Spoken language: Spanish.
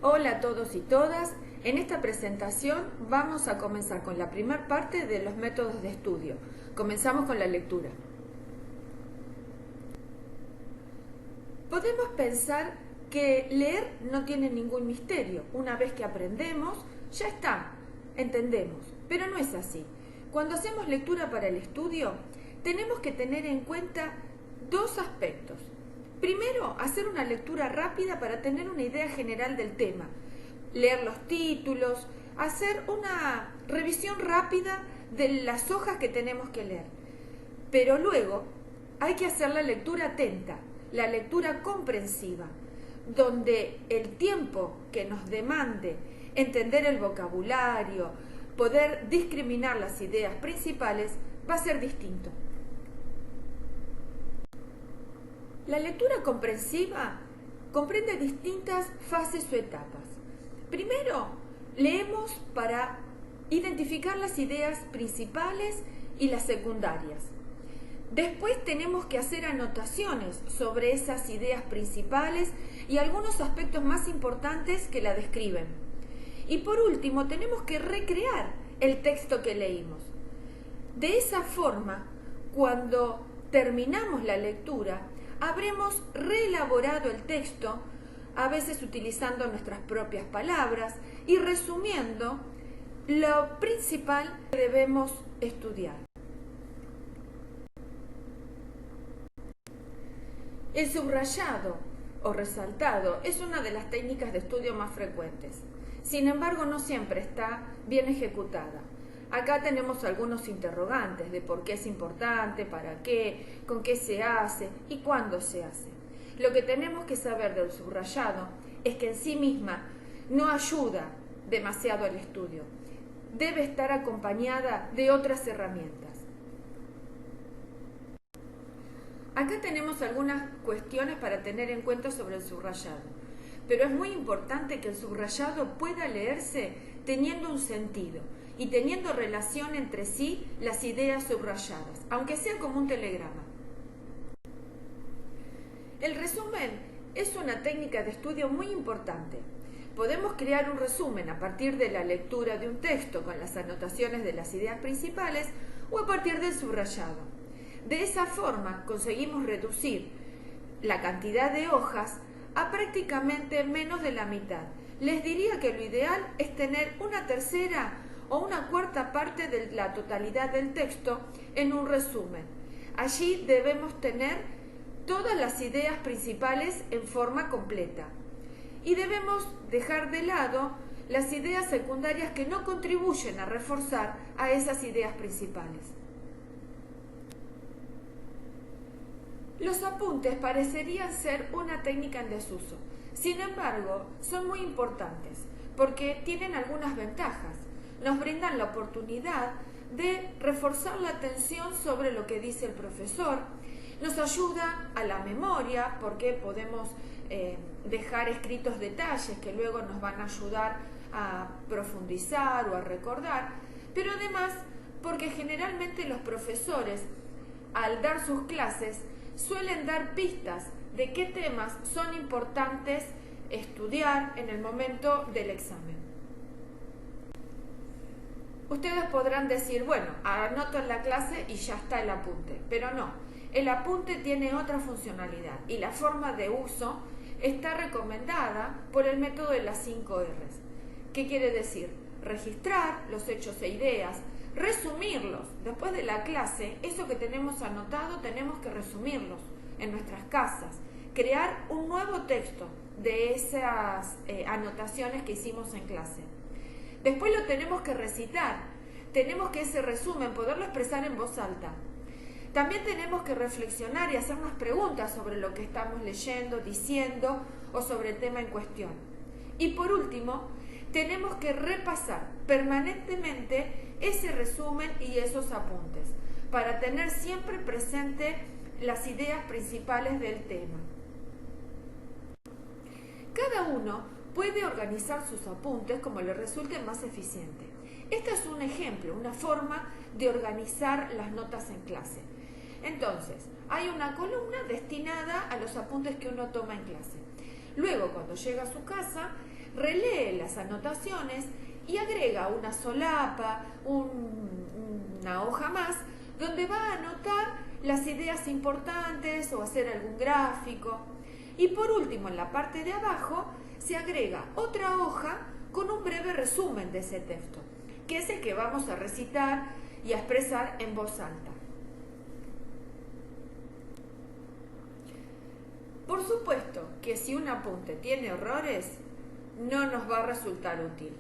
Hola a todos y todas. En esta presentación vamos a comenzar con la primera parte de los métodos de estudio. Comenzamos con la lectura. Podemos pensar que leer no tiene ningún misterio. Una vez que aprendemos, ya está, entendemos. Pero no es así. Cuando hacemos lectura para el estudio, tenemos que tener en cuenta dos aspectos. Primero, hacer una lectura rápida para tener una idea general del tema, leer los títulos, hacer una revisión rápida de las hojas que tenemos que leer. Pero luego hay que hacer la lectura atenta, la lectura comprensiva, donde el tiempo que nos demande entender el vocabulario, poder discriminar las ideas principales, va a ser distinto. La lectura comprensiva comprende distintas fases o etapas. Primero, leemos para identificar las ideas principales y las secundarias. Después tenemos que hacer anotaciones sobre esas ideas principales y algunos aspectos más importantes que la describen. Y por último, tenemos que recrear el texto que leímos. De esa forma, cuando terminamos la lectura, habremos reelaborado el texto, a veces utilizando nuestras propias palabras y resumiendo lo principal que debemos estudiar. El subrayado o resaltado es una de las técnicas de estudio más frecuentes. Sin embargo, no siempre está bien ejecutada. Acá tenemos algunos interrogantes de por qué es importante, para qué, con qué se hace y cuándo se hace. Lo que tenemos que saber del subrayado es que en sí misma no ayuda demasiado al estudio. Debe estar acompañada de otras herramientas. Acá tenemos algunas cuestiones para tener en cuenta sobre el subrayado, pero es muy importante que el subrayado pueda leerse teniendo un sentido y teniendo relación entre sí las ideas subrayadas, aunque sea como un telegrama. El resumen es una técnica de estudio muy importante. Podemos crear un resumen a partir de la lectura de un texto con las anotaciones de las ideas principales o a partir del subrayado. De esa forma conseguimos reducir la cantidad de hojas a prácticamente menos de la mitad. Les diría que lo ideal es tener una tercera o una cuarta parte de la totalidad del texto en un resumen. Allí debemos tener todas las ideas principales en forma completa y debemos dejar de lado las ideas secundarias que no contribuyen a reforzar a esas ideas principales. Los apuntes parecerían ser una técnica en desuso. Sin embargo, son muy importantes porque tienen algunas ventajas. Nos brindan la oportunidad de reforzar la atención sobre lo que dice el profesor, nos ayuda a la memoria porque podemos dejar escritos detalles que luego nos van a ayudar a profundizar o a recordar, pero además porque generalmente los profesores al dar sus clases suelen dar pistas de qué temas son importantes estudiar en el momento del examen. Ustedes podrán decir, bueno, anoto en la clase y ya está el apunte, pero no. El apunte tiene otra funcionalidad y la forma de uso está recomendada por el método de las 5 R's. ¿Qué quiere decir? Registrar los hechos e ideas, resumirlos. Después de la clase, eso que tenemos anotado tenemos que resumirlos en nuestras casas, crear un nuevo texto de esas anotaciones que hicimos en clase. Después lo tenemos que recitar, tenemos que ese resumen poderlo expresar en voz alta. También tenemos que reflexionar y hacernos preguntas sobre lo que estamos leyendo, diciendo o sobre el tema en cuestión. Y por último, tenemos que repasar permanentemente ese resumen y esos apuntes para tener siempre presente las ideas principales del tema. Cada uno puede organizar sus apuntes como le resulte más eficiente. Este es un ejemplo, una forma de organizar las notas en clase. Entonces, hay una columna destinada a los apuntes que uno toma en clase. Luego, cuando llega a su casa, relee las anotaciones y agrega una solapa, una hoja más, donde va a anotar las ideas importantes o hacer algún gráfico. Y por último, en la parte de abajo, se agrega otra hoja con un breve resumen de ese texto, que es el que vamos a recitar y a expresar en voz alta. Por supuesto que si un apunte tiene errores, no nos va a resultar útil.